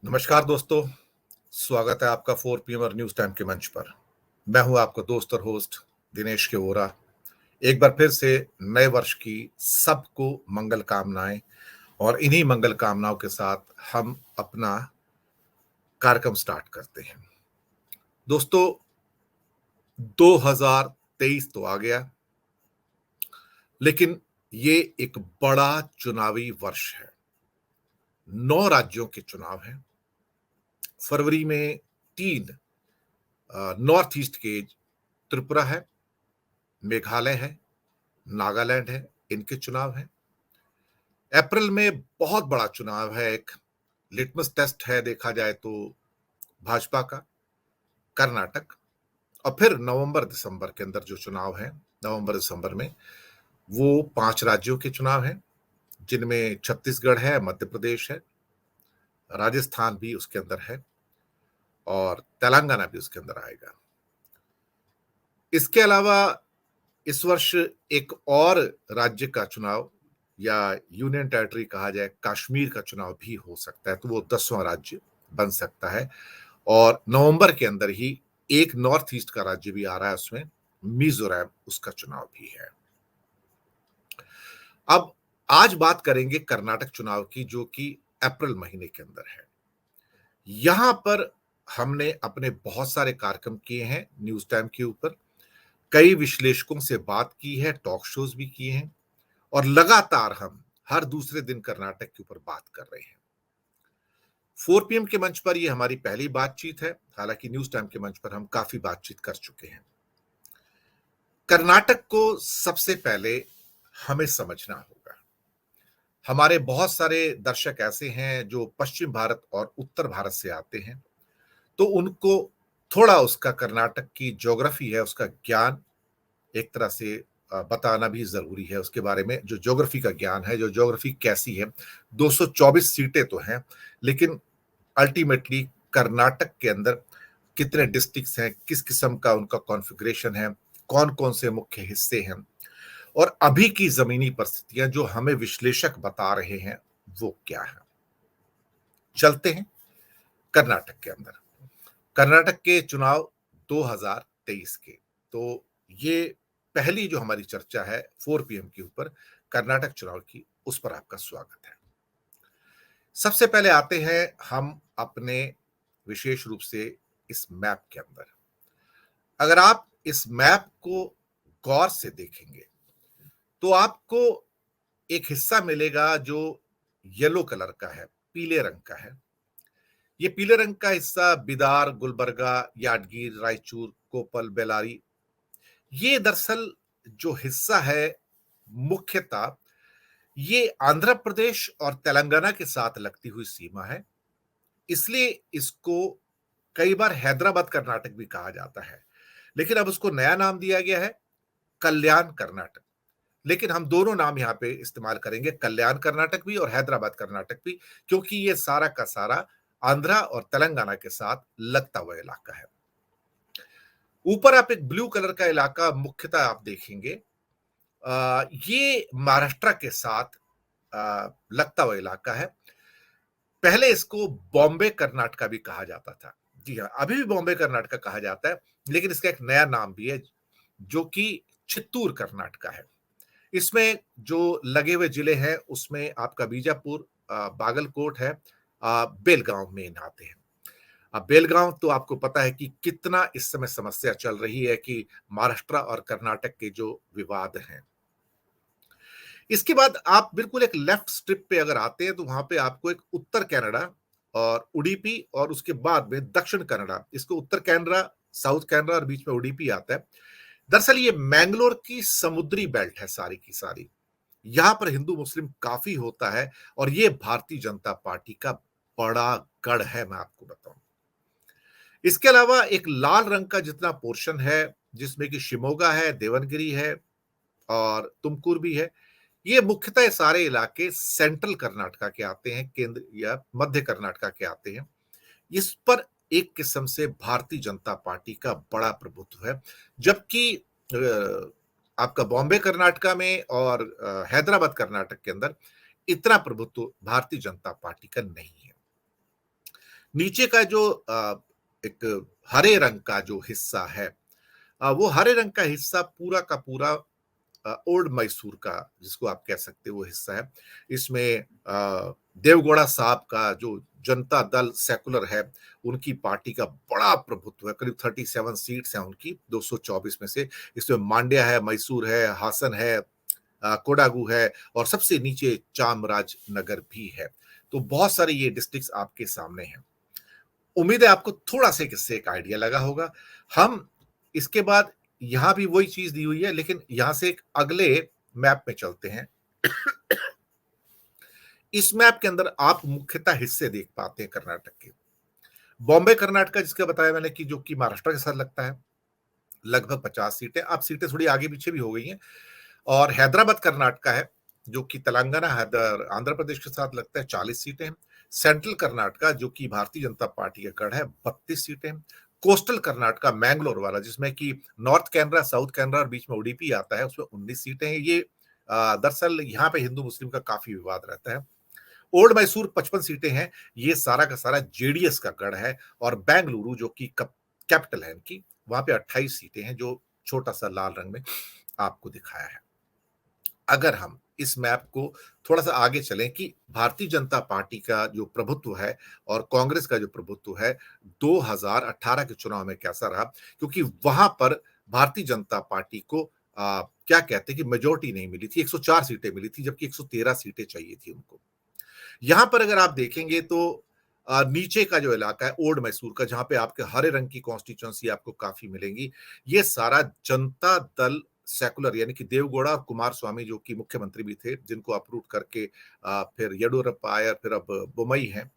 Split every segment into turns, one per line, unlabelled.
नमस्कार दोस्तों, स्वागत है आपका 4 पीएम और न्यूज़ टाइम के मंच पर। मैं हूं आपका दोस्त और होस्ट दिनेश के वोरा। एक बार फिर से नए वर्ष की सबको मंगल कामनाएं और इन्हीं मंगल कामनाओं के साथ हम अपना कार्यक्रम स्टार्ट करते हैं। दोस्तों, 2023 तो आ गया, लेकिन ये एक बड़ा चुनावी वर्ष है। 9 राज्यों के चुनाव हैं। फरवरी में 3 नॉर्थ ईस्ट के त्रिपुरा है, मेघालय है, नागालैंड है, इनके चुनाव हैं। अप्रैल में बहुत बड़ा चुनाव है, एक लिटमस टेस्ट है देखा जाए तो भाजपा का, कर्नाटक। और फिर नवंबर दिसंबर के अंदर जो चुनाव है, नवंबर दिसंबर में वो 5 राज्यों के चुनाव हैं, जिनमें छत्तीसगढ़ है, मध्य प्रदेश है, राजस्थान भी उसके अंदर है और तेलंगाना भी उसके अंदर आएगा। इसके अलावा इस वर्ष एक और राज्य का चुनाव या यूनियन टेरिटरी कहा जाए, कश्मीर का चुनाव भी हो सकता है, तो वो 10वां राज्य बन सकता है। और नवंबर के अंदर ही एक नॉर्थ ईस्ट का राज्य भी आ रहा है, उसमें मिजोरम, उसका चुनाव भी है। अब आज बात करेंगे कर्नाटक चुनाव की, जो कि अप्रैल महीने के अंदर है। यहां पर हमने अपने बहुत सारे कार्यक्रम किए हैं न्यूज टाइम के ऊपर, कई विश्लेषकों से बात की है, टॉक शोज भी किए हैं और लगातार हम हर दूसरे दिन कर्नाटक के ऊपर बात कर रहे हैं। 4 पीएम के मंच पर यह हमारी पहली बातचीत है, हालांकि न्यूज टाइम के मंच पर हम काफी बातचीत कर चुके हैं। कर्नाटक को सबसे पहले हमें समझना होगा। हमारे बहुत सारे दर्शक ऐसे हैं जो पश्चिम भारत और उत्तर भारत से आते हैं, तो उनको थोड़ा उसका कर्नाटक की ज्योग्राफी है, उसका ज्ञान एक तरह से बताना भी जरूरी है। उसके बारे में जो ज्योग्राफी का ज्ञान है, जो ज्योग्राफी कैसी है। 224 सीटें तो हैं, लेकिन अल्टीमेटली कर्नाटक के अंदर कितने डिस्ट्रिक्ट्स हैं, किस किस्म का उनका कॉन्फ़िगरेशन है, कौन कौन से मुख्य हिस्से हैं और अभी की जमीनी परिस्थितियां जो हमें विश्लेषक बता रहे हैं वो क्या है। चलते हैं कर्नाटक के अंदर। कर्नाटक के चुनाव 2023 के, तो ये पहली जो हमारी चर्चा है 4 पीएम के ऊपर कर्नाटक चुनाव की, उस पर आपका स्वागत है। सबसे पहले आते हैं हम अपने विशेष रूप से इस मैप के अंदर। अगर आप इस मैप को गौर से देखेंगे तो आपको एक हिस्सा मिलेगा जो येलो कलर का है, पीले रंग का है। ये पीले रंग का हिस्सा बिदार, गुलबर्गा, यादगीर, रायचूर, कोपल, बेलारी, ये दरअसल जो हिस्सा है मुख्यतः ये आंध्र प्रदेश और तेलंगाना के साथ लगती हुई सीमा है। इसलिए इसको कई बार हैदराबाद कर्नाटक भी कहा जाता है, लेकिन अब उसको नया नाम दिया गया है कल्याण कर्नाटक। लेकिन हम दोनों नाम यहाँ पे इस्तेमाल करेंगे, कल्याण कर्नाटक भी और हैदराबाद कर्नाटक भी, क्योंकि ये सारा का सारा आंध्रा और तेलंगाना के साथ लगता हुआ इलाका है। ऊपर आप एक ब्लू कलर का इलाका मुख्यतः आप देखेंगे, ये महाराष्ट्र के साथ लगता हुआ इलाका है। पहले इसको बॉम्बे कर्नाटका भी कहा जाता था। जी हाँ, अभी भी बॉम्बे कर्नाटका कहा जाता है, लेकिन इसका एक नया नाम भी है जो कि चित्तूर कर्नाटका है। इसमें जो लगे हुए जिले हैं उसमें आपका बीजापुर, बागलकोट है, बेलगांव मेन आते हैं। अब बेलगांव तो आपको पता है कि कितना इस समय समस्या चल रही है कि महाराष्ट्र और कर्नाटक के जो विवाद हैं। इसके बाद आप बिल्कुल एक लेफ्ट स्ट्रिप पे अगर आते हैं तो वहां पे आपको एक उत्तर कनाडा और उडीपी और उसके बाद में दक्षिण कनाडा, इसको उत्तर कनाडा, साउथ कनाडा और बीच में उडीपी आता है। दरअसल ये मैंगलोर की समुद्री बेल्ट है सारी की सारी। यहां पर हिंदू मुस्लिम काफी होता है और ये भारतीय जनता पार्टी का बड़ा गढ़ है, मैं आपको बताऊं। इसके अलावा एक लाल रंग का जितना पोर्शन है, जिसमें कि शिमोगा है, देवनगिरी है और तुमकुर भी है, ये मुख्यतः सारे इलाके सेंट्रल कर्नाटका के आते हैं, केंद्र या मध्य कर्नाटका के आते हैं। इस पर एक किस्म से भारतीय जनता पार्टी का बड़ा प्रभुत्व है, जबकि आपका बॉम्बे कर्नाटका में और हैदराबाद कर्नाटक के अंदर इतना प्रभुत्व भारतीय जनता पार्टी का नहीं है। नीचे का जो एक हरे रंग का जो हिस्सा है, वो हरे रंग का हिस्सा पूरा का पूरा ओल्ड मैसूर का, जिसको आप कह सकते हो, वो हिस्सा है। इसमें देवगौड़ा साहब का जो जनता दल सेकुलर है, उनकी पार्टी का बड़ा प्रभुत्व है, करीब 37 सीट्स हैं उनकी 224 में से। इसमें मांड्या है, मैसूर है, हासन है, कोडागु है और सबसे नीचे चामराजनगर भी है। तो बहुत सारे ये डिस्ट्रिक्ट्स आपके सामने हैं। उम्मीद है आपको थोड़ा-सा इससे एक आइडिया लगा होगा। हम इसके बाद यहाँ भी वही चीज़ दी हुई है, लेकिन यहाँ से एक अगले मैप में चलते हैं। इस मैप के अंदर आप मुख्यतः हिस्से देख पाते हैं कर्नाटक के। बॉम्बे कर्नाटका जिसका बताया मैंने कि जो कि महाराष्ट्र के साथ लगता है, लगभग 50 सीटें। अब सीटें थोड़ी आगे-पीछे भी हो गई हैं। और हैदराबाद कर्नाटका है, जो कि तेलंगाना, आंध्र प्रदेश के साथ लगता है, 40 सीटें हैं। सेंट्रल कर्नाटका जो कि भारतीय जनता पार्टी का गढ़ है, 32 सीटें हैं। कोस्टल कर्नाटका मैंगलोर वाला, जिसमें कि नॉर्थ कैनरा, साउथ कैनरा और बीच में उडुपी आता है, उसमें 19 सीटें हैं। ये दरअसल यहाँ पे हिंदू मुस्लिम का काफी विवाद रहता है। ओल्ड मैसूर 55 सीटें हैं। ये सारा का सारा जेडीएस का गढ़ है। और बेंगलुरु जो कि कैपिटल है इनकी, वहां पे 28 सीटें हैं, जो छोटा सा लाल रंग में आपको दिखाया है। अगर हम इस मैप को थोड़ा-सा आगे चलें कि भारतीय जनता पार्टी का जो प्रभुत्व है और कांग्रेस का जो प्रभुत्व है, 2018 के चुनाव में कैसा रहा? क्योंकि वहाँ पर भारतीय जनता पार्टी को क्या कहते हैं कि मेजॉरिटी नहीं मिली थी, 104 सीटें मिली थी, जबकि 113 सीटें चाहिए थी उनको। यहाँ पर अगर आप देखेंगे तो नीचे का जो इलाका है ओल्ड मैसूर का, जहाँ पे आपके हरे रंग की कॉन्स्टिट्यूएंसी आपको काफ़ी मिलेंगी, ये सारा जनता दल सेकुलर, यानी कि देवगौड़ा और कुमारस्वामी जो कि मुख्यमंत्री भी थे, जिनको अपरूट करके फिर येडियुरप्पा आया, फिर अब बोम्मई है।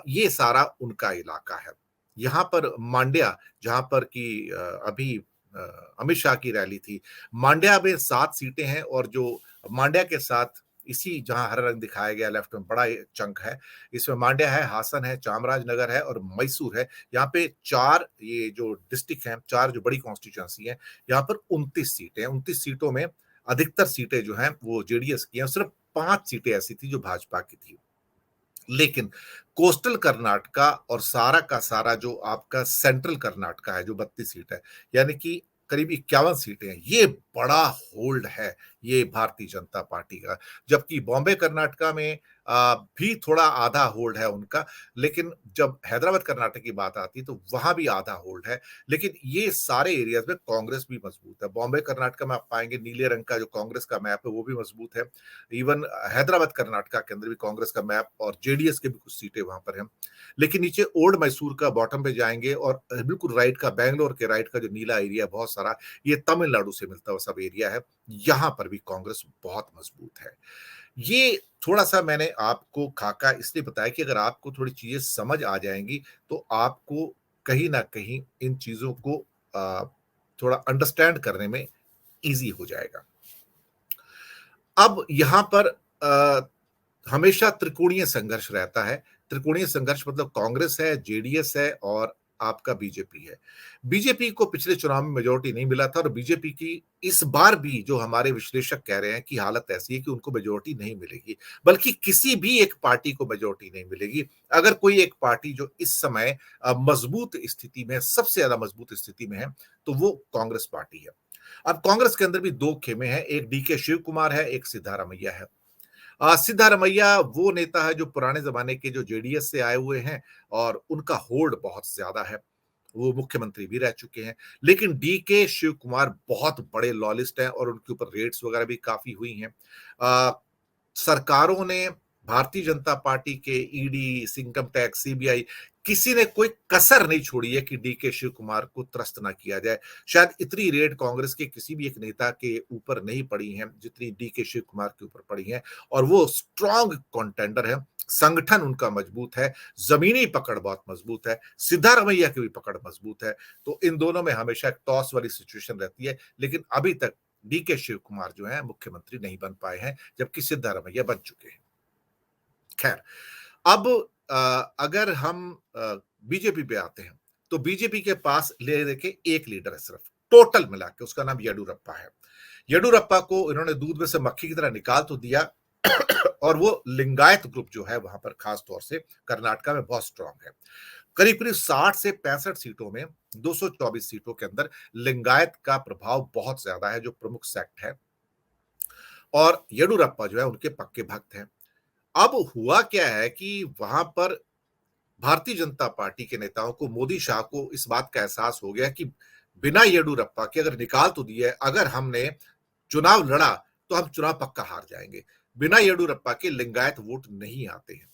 ये सारा उनका इलाका है। यहाँ पर मांड्या, जहाँ पर कि अभी अमित शाह की रैली थी, मांड्या में 7 सीटें हैं और जो मांड्या के साथ इसी जहाँ हरा रंग दिखाया गया लेफ्ट में बड़ा चंक है, इसमें मांड्या है, हासन है, चामराजनगर है और मैसूर है। यहाँ पे 4 ये जो डिस्ट्रिक्ट हैं, 4 जो बड़ी कॉन्स्टिट्यूएंसी हैं, यहाँ पर 29 सीटें हैं। 29 सीटों में अधिकतर सीटें जो हैं वो जेडीएस की हैं, सिर्फ 5 सीटें ऐसी थी जो भाजपा की थी। लेकिन कोस्टल कर्नाटका और सारा का सारा जो आपका सेंट्रल कर्नाटका है, जो 32 सीट है, यानी कि करीब 51 सीटें हैं, ये बड़ा होल्ड है, ये भारतीय जनता पार्टी का। जबकि बॉम्बे कर्नाटका में भी थोड़ा आधा होल्ड है उनका, लेकिन जब हैदराबाद कर्नाटक की बात आती है तो वहां भी आधा होल्ड है। लेकिन ये सारे एरियाज में कांग्रेस भी मजबूत है। बॉम्बे कर्नाटका में आप पाएंगे नीले रंग का जो कांग्रेस का मैप है वो भी मजबूत है। इवन हैदराबाद कर्नाटका के अंदर भी कांग्रेस का मैप और जेडीएस के भी कुछ सीटें वहां पर हैं। लेकिन नीचे ओल्ड मैसूर का बॉटम पे जाएंगे और बिल्कुल राइट का बैंगलोर के राइट का जो नीला एरिया बहुत सारा, ये तमिलनाडु से मिलता हुआ सब एरिया है। यहां पर भी कांग्रेस बहुत मजबूत है। ये थोड़ा सा मैंने आपको खाका इसलिए बताया कि अगर आपको थोड़ी चीजें समझ आ जाएंगी तो आपको कहीं ना कहीं इन चीजों को थोड़ा अंडरस्टैंड करने में इजी हो जाएगा। अब यहाँ पर हमेशा त्रिकोणीय संघर्ष रहता है। त्रिकोणीय संघर्ष मतलब कांग्रेस है, जेडीएस है और आपका बीजेपी है। बीजेपी को पिछले चुनाव में मेजॉरिटी नहीं मिला था और बीजेपी की इस बार भी जो हमारे विश्लेषक कह रहे हैं कि हालत ऐसी है कि उनको मेजॉरिटी नहीं मिलेगी, बल्कि किसी भी एक पार्टी को मेजॉरिटी नहीं मिलेगी। अगर कोई एक पार्टी जो इस समय मजबूत स्थिति में, सबसे ज्यादा मजबूत स्थिति में है, तो वो कांग्रेस पार्टी है। अब कांग्रेस के अंदर भी 2 खेमे हैं, एक डीके शिव कुमार है, एक सिद्धारमैया है। सिद्धारमैया वो नेता है जो पुराने जमाने के जो जेडीएस से आए हुए हैं और उनका होल्ड बहुत ज्यादा है। वो मुख्यमंत्री भी रह चुके हैं। लेकिन डीके शिव कुमार बहुत बड़े लॉयलिस्ट हैं और उनके ऊपर रेड्स वगैरह भी काफी हुई हैं। सरकारों ने, भारतीय जनता पार्टी के ईडी, इनकम टैक्स, सीबीआई, किसी ने कोई कसर नहीं छोड़ी है कि डीके शिव कुमार को त्रस्त ना किया जाए। शायद इतनी रेड कांग्रेस के किसी भी एक नेता के ऊपर नहीं पड़ी हैं जितनी डीके शिव कुमार के ऊपर पड़ी हैं। और वो स्ट्रांग कंटेंडर है, संगठन उनका मजबूत है, जमीनी पकड़ बहुत मजबूत है, सिद्धारमैया की भी पकड़ मजबूत है। तो इन दोनों में हमेशा एक टॉस वाली सिचुएशन रहती है। लेकिन अभी तक डीके शिव कुमार जो है मुख्यमंत्री नहीं बन पाए हैं, जबकि सिद्धारमैया बन चुके हैं। खैर, अब अगर हम बीजेपी पे आते हैं तो बीजेपी के पास ले देखे एक लीडर है सिर्फ, टोटल मिला के, उसका नाम येडुरप्पा है। येडुरप्पा को इन्होंने दूध में से मक्खी की तरह निकाल तो दिया और वो लिंगायत ग्रुप जो है वहां पर खास तौर से कर्नाटका में बहुत स्ट्रांग है। करीब करीब 60 से 65 सीटों में 224 सीटों के अंदर लिंगायत का प्रभाव बहुत ज्यादा है, जो प्रमुख सेक्ट है, और येडुरप्पा जो है उनके पक्के भक्त हैं। अब हुआ क्या है कि वहां पर भारतीय जनता पार्टी के नेताओं को, मोदी शाह को इस बात का एहसास हो गया कि बिना येडुरप्पा के अगर निकाल तो दिए, अगर हमने चुनाव लड़ा तो हम चुनाव पक्का हार जाएंगे। बिना येडुरप्पा के लिंगायत वोट नहीं आते हैं।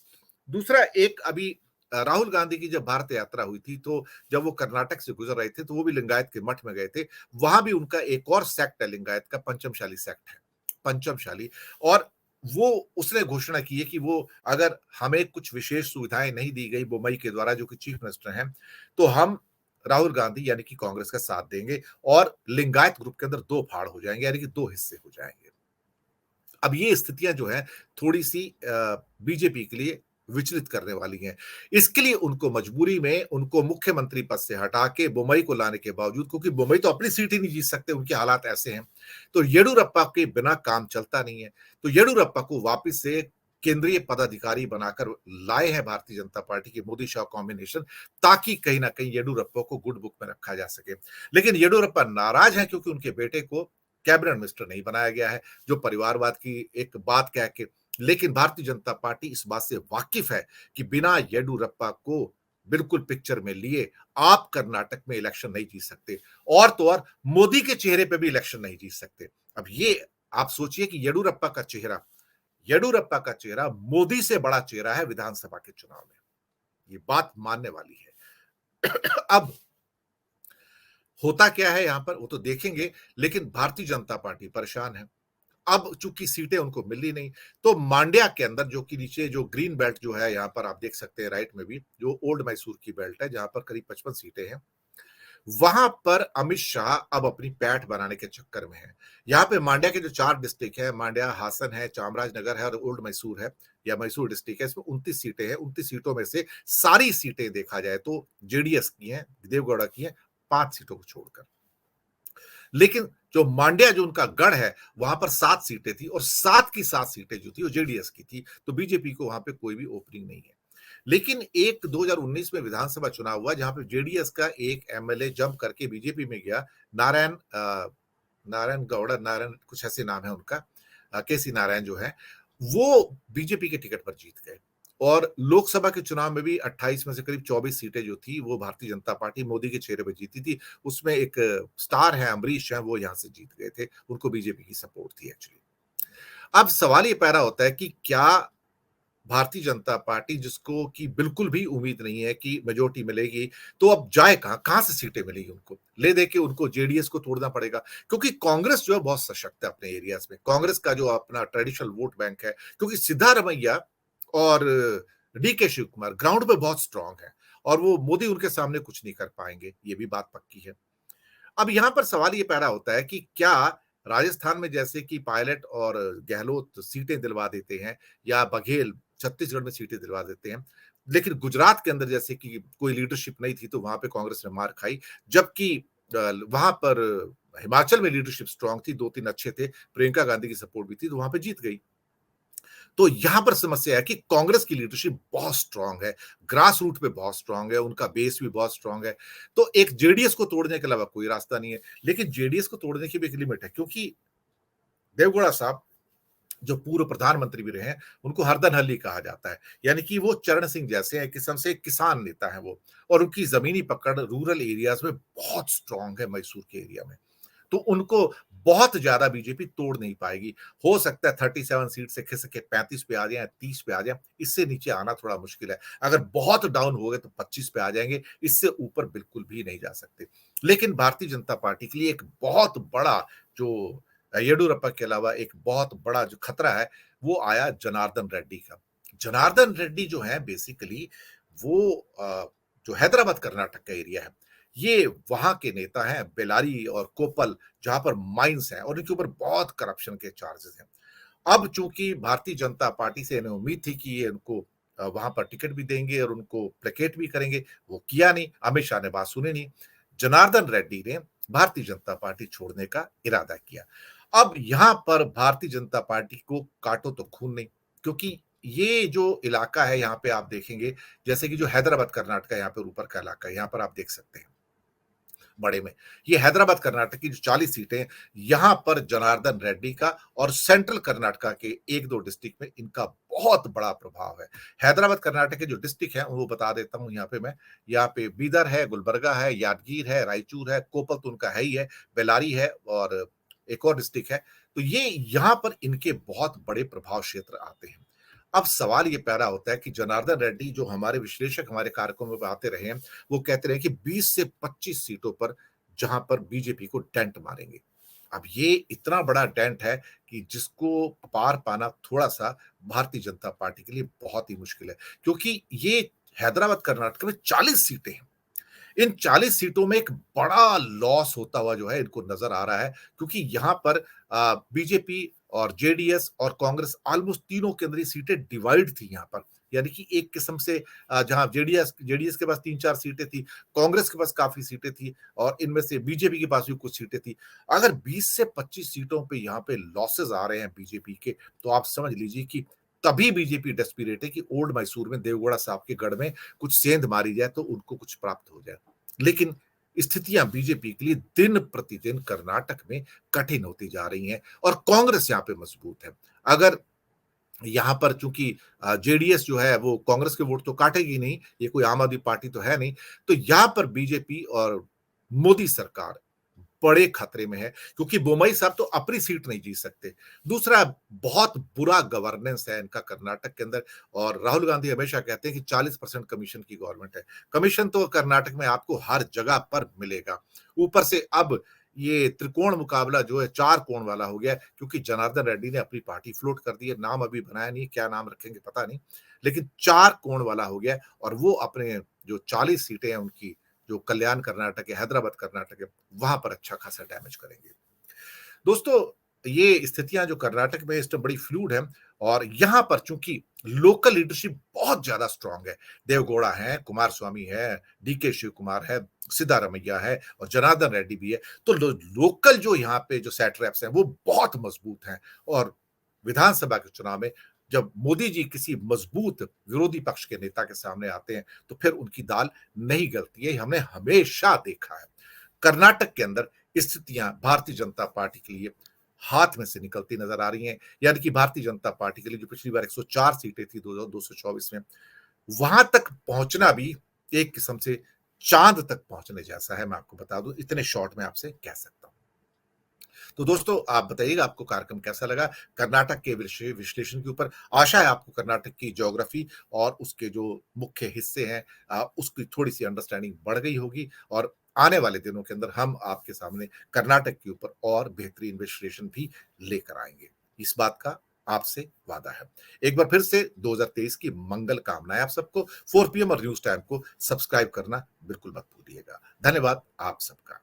दूसरा, एक अभी राहुल गांधी की जब भारत यात्रा हुई थी, तो जब वो कर्नाटक से गुजर रहे थे तो वो भी लिंगायत के मठ में गए थे। वहां भी उनका एक और सेक्ट है लिंगायत का, पंचमशाली सेक्ट है, पंचमशाली। और वो उसने घोषणा की है कि वो, अगर हमें कुछ विशेष सुविधाएं नहीं दी गई बोमई के द्वारा, जो कि चीफ मिनिस्टर हैं, तो हम राहुल गांधी यानी कि कांग्रेस का साथ देंगे और लिंगायत ग्रुप के अंदर दो फाड़ हो जाएंगे, यानी कि दो हिस्से हो जाएंगे। अब ये स्थितियां जो है थोड़ी सी बीजेपी के लिए विचलित करने वाली हैं। इसके लिए उनको मजबूरी में उनको मुख्यमंत्री पद से हटा के बोमई को लाने के बावजूद, क्योंकि बोमई तो अपनी सीट ही नहीं जीत सकते, उनके हालात ऐसे हैं, तो येडुरप्पा के बिना काम चलता नहीं है। तो येडुरप्पा को वापस से केंद्रीय पदाधिकारी बनाकर लाए हैं भारतीय जनता पार्टी के मोदी शाह कॉम्बिनेशन, ताकि कहीं ना कहीं येडुरप्पा को गुड बुक में रखा जा सके। लेकिन येडुरप्पा नाराज हैं क्योंकि उनके बेटे को कैबिनेट मिनिस्टर नहीं बनाया गया है, जो परिवारवाद की एक बात कह के। लेकिन भारतीय जनता पार्टी इस बात से वाकिफ है कि बिना येडुरप्पा को बिल्कुल पिक्चर में लिए आप कर्नाटक में इलेक्शन नहीं जीत सकते, और तो और मोदी के चेहरे पे भी इलेक्शन नहीं जीत सकते। अब ये आप सोचिए कि येडुरप्पा का चेहरा मोदी से बड़ा चेहरा है विधानसभा के चुनाव में, ये बात मानने वाली है। अब होता क्या है यहां पर वो तो देखेंगे, लेकिन भारतीय जनता पार्टी परेशान है। अब चूंकि सीटें उनको मिली नहीं, तो मांड्या के अंदर, जो कि नीचे जो ग्रीन बेल्ट जो है, यहां पर आप देख सकते हैं राइट में भी, जो ओल्ड मैसूर की बेल्ट है, जहां पर करीब 55 सीटें हैं, वहां पर अमित शाह अब अपनी पैठ बनाने के चक्कर में है। यहाँ पे मांड्या के जो 4 डिस्ट्रिक्ट है, मांड्या, हासन है, चामराजनगर है और ओल्ड मैसूर है, या मैसूर डिस्ट्रिक्ट है, इसमें 29 सीटें हैं। 29 सीटों में से सारी सीटें देखा जाए तो जेडीएस की हैं, देवगौड़ा की हैं, 5 सीटों को छोड़कर। लेकिन जो मांड्या, जो उनका गढ़ है, वहां पर 7 सीटें थी, और 7 की 7 सीटें जो थी वो जेडीएस की थी, तो बीजेपी को वहां पे कोई भी ओपनिंग नहीं है। लेकिन एक 2019 में विधानसभा चुनाव हुआ, जहां पे जेडीएस का एक एमएलए जंप करके बीजेपी में गया, नारायण नारायण गौड़ा, नारायण कुछ ऐसे नाम है उनका, केसी नारायण जो है, वो बीजेपी के टिकट पर जीत गए। और लोकसभा के चुनाव में भी 28 में से करीब 24 सीटें जो थी वो भारतीय जनता पार्टी मोदी के चेहरे पर जीती थी। उसमें एक स्टार है, अमरीश है, वो यहाँ से जीत गए थे, उनको बीजेपी की सपोर्ट थी एक्चुअली। अब सवाल ये पैदा होता है कि क्या भारतीय जनता पार्टी, जिसको कि बिल्कुल भी उम्मीद नहीं है कि मेजोरिटी मिलेगी, तो अब जाए कहां, कहां से सीटें मिलेगी उनको, ले दे के उनको जेडीएस को तोड़ना पड़ेगा, क्योंकि कांग्रेस जो है बहुत सशक्त है अपने एरियाज में। कांग्रेस का जो अपना ट्रेडिशनल वोट बैंक है, क्योंकि सिद्धारमैया और डी के शिव कुमार ग्राउंड पे बहुत स्ट्रांग है, और वो मोदी उनके सामने कुछ नहीं कर पाएंगे, ये भी बात पक्की है। अब यहां पर सवाल ये पैदा होता है कि क्या राजस्थान में जैसे कि पायलट और गहलोत सीटें दिलवा देते हैं, या बघेल छत्तीसगढ़ में सीटें दिलवा देते हैं, लेकिन गुजरात के अंदर जैसे कि कोई लीडरशिप नहीं थी, तो वहां पे कांग्रेस ने मार खाई, जबकि वहां पर हिमाचल में लीडरशिप स्ट्रांग थी, 2-3 अच्छे थे, प्रियंका गांधी की सपोर्ट भी थी, तो वहां पे जीत गई। तो यहां पर समस्या है कि कांग्रेस की लीडरशिप बहुत स्ट्रांग है, ग्रास रूट पे बहुत स्ट्रांग है, उनका बेस भी बहुत स्ट्रांग है। तो एक जेडीएस को तोड़ने के अलावा कोई रास्ता नहीं है। लेकिन जेडीएस को तोड़ने की भी एक लिमिट है, क्योंकि देवगौड़ा साहब जो पूर्व प्रधानमंत्री भी रहे हैं, उनको हरदन हल्ली कहा जाता है, यानी कि वो चरण सिंह जैसे हैं, किस्म से किसान नेता है वो, और उनकी जमीनी पकड़ रूरल एरियाज में बहुत स्ट्रांग है, मैसूर के एरिया में। तो उनको बहुत ज्यादा बीजेपी तोड़ नहीं पाएगी। हो सकता है 37 सीट से खिसक के 35 पे आ जाए, 30 पे आ जाए, इससे नीचे आना थोड़ा मुश्किल है। अगर बहुत डाउन हो गए तो 25 पे आ जाएंगे, इससे ऊपर बिल्कुल भी नहीं जा सकते। लेकिन भारतीय जनता पार्टी के लिए एक बहुत बड़ा, जो येडुरप्पा के अलावा एक बहुत बड़ा जो खतरा है, वो आया जनार्दन रेड्डी का। जनार्दन रेड्डी जो है बेसिकली वो जो हैदराबाद कर्नाटक का एरिया है, ये वहां के नेता हैं बेलारी और कोपल, जहां पर माइंस हैं और इनके ऊपर बहुत करप्शन के चार्जेस हैं। अब चूंकि भारतीय जनता पार्टी से इन्हें उम्मीद थी कि ये उनको वहां पर टिकट भी देंगे और उनको प्लेकेट भी करेंगे, वो किया नहीं, अमित शाह ने बात सुनी नहीं। जनार्दन रेड्डी ने भारतीय जनता पार्टी छोड़ने का इरादा किया। अब यहां पर भारतीय जनता पार्टी को काटो तो खून नहीं, क्योंकि ये जो इलाका है यहाँ पे आप देखेंगे, जैसे कि जो हैदराबाद कर्नाटक है यहाँ पे ऊपर का इलाका है, यहाँ पर आप देख सकते हैं बड़े में। ये हैदराबाद कर्नाटक की जो 40 सीटें हैं, यहाँ पर जनार्दन रेड्डी का और सेंट्रल कर्नाटका के 1-2 डिस्ट्रिक्ट में इनका बहुत बड़ा प्रभाव है। हैदराबाद कर्नाटक के जो डिस्ट्रिक्ट हैं, वो बता देता हूँ यहाँ पे मैं। यहाँ पे बीदर है, गुलबर्गा है, यादगीर है, रायचूर है, कोपल तो उनका है ही है, बेल्लारी है और एक और डिस्ट्रिक्ट है। तो ये यहाँ पर इनके बहुत बड़े प्रभाव क्षेत्र आते हैं। अब सवाल ये पैदा होता है कि जनार्दन रेड्डी जो हमारे विश्लेषक हमारे कार्यक्रमों में आते रहे हैं, वो कहते रहे कि 20 से 25 सीटों पर जहां पर बीजेपी को डेंट मारेंगे। अब ये इतना बड़ा डेंट है कि जिसको पार पाना थोड़ा-सा भारतीय जनता पार्टी के लिए बहुत ही मुश्किल है, क्योंकि ये हैदराबाद कर्नाटक में 40 सीटें हैं। इन 40 सीटों में एक बड़ा लॉस होता हुआ जो है इनको नजर आ रहा है, क्योंकि यहाँ पर बीजेपी और जेडीएस और कांग्रेस ऑलमोस्ट तीनों के अंदर ये सीटें डिवाइड थी यहाँ पर। यानी कि एक किस्म से जहाँ जेडीएस जेडीएस के पास 3-4 सीटें थी, कांग्रेस के पास काफ़ी सीटें थी और इनमें से बीजेपी के पास भी कुछ सीटें थी। अगर 20 से 25 सीटों पे यहाँ पे लॉसेस आ रहे हैं बीजेपी के, तो आप समझ लीजिए कि तभी बीजेपी डेस्परेट है कि ओल्ड मैसूर में देवगौड़ा साहब के गढ़ में कुछ सेंध मारी जाए तो उनको कुछ प्राप्त हो जाए। लेकिन स्थितियां बीजेपी के लिए दिन प्रतिदिन कर्नाटक में कठिन होती जा रही हैं और कांग्रेस यहाँ पे मजबूत है। अगर यहाँ पर चूंकि जेडीएस जो है वो कांग्रेस के वोट तो काटेगी नहीं, ये कोई आम आदमी पार्टी तो है नहीं, तो यहाँ पर बीजेपी और मोदी सरकार बड़े खतरे में है, क्योंकि बोमई साहब तो अपनी सीट नहीं जीत सकते। दूसरा, बहुत बुरा गवर्नेंस है इनका कर्नाटक के अंदर और राहुल गांधी हमेशा कहते हैं कि 40% कमीशन की गवर्नमेंट है। कमीशन तो कर्नाटक में आपको हर जगह पर मिलेगा। ऊपर से अब ये त्रिकोण मुकाबला जो है 4 कोण वाला हो गया है, क्योंकि जनार्दन रेड्डी ने अपनी पार्टी फ्लोट कर दी है। नाम अभी बनाया नहीं, क्या नाम रखेंगे पता नहीं। लेकिन 4 कोण वाला हो गया है और वो अपने जो 40 सीटें हैं उनकी, जो कल्याण कर्नाटक है, हैदराबाद कर्नाटक है, वहां पर अच्छा खासा डैमेज करेंगे। दोस्तों, ये स्थितियां जो कर्नाटक में इस टाइम बड़ी फ्लूइड है और यहां पर चूंकि लोकल लीडरशिप बहुत ज्यादा स्ट्रांग है, देवगौड़ा है, कुमार स्वामी है, डीके शिव कुमार है, सिद्धारमैया है और जनार्दन रेड्डी भी है, तो लोकल जो यहाँ पे जो सेटरैप्स हैं वो बहुत मजबूत हैं और विधानसभा के चुनाव में जब मोदी जी किसी मजबूत विरोधी पक्ष के नेता के सामने आते हैं तो फिर उनकी दाल नहीं गलती है, हमने हमेशा देखा है। कर्नाटक के अंदर स्थितियां भारतीय जनता पार्टी के लिए हाथ में से निकलती नजर आ रही हैं, यानी कि भारतीय जनता पार्टी के लिए जो पिछली बार 104 सीटें थी 224 में, वहां तक पहुंचना भी एक किस्म से चांद तक पहुंचने जैसा है। मैं आपको बता दूं, इतने शॉर्ट में आपसे कह सकता हूं। तो दोस्तों, आप बताइएगा आपको कार्यक्रम कैसा लगा कर्नाटक के विश्लेषण के ऊपर। आशा है आपको कर्नाटक की ज्योग्राफी और उसके जो मुख्य हिस्से हैं उसकी थोड़ी सी अंडरस्टैंडिंग बढ़ गई होगी और आने वाले दिनों के अंदर हम आपके सामने कर्नाटक के ऊपर और बेहतरीन विश्लेषण भी लेकर आएंगे, इस बात का आपसे वादा है। एक बार फिर से 2023 की मंगल कामनाएं आप सबको। 4 PM और न्यूज टाइम को सब्सक्राइब करना बिल्कुल मत भूलिएगा। धन्यवाद आप सबका।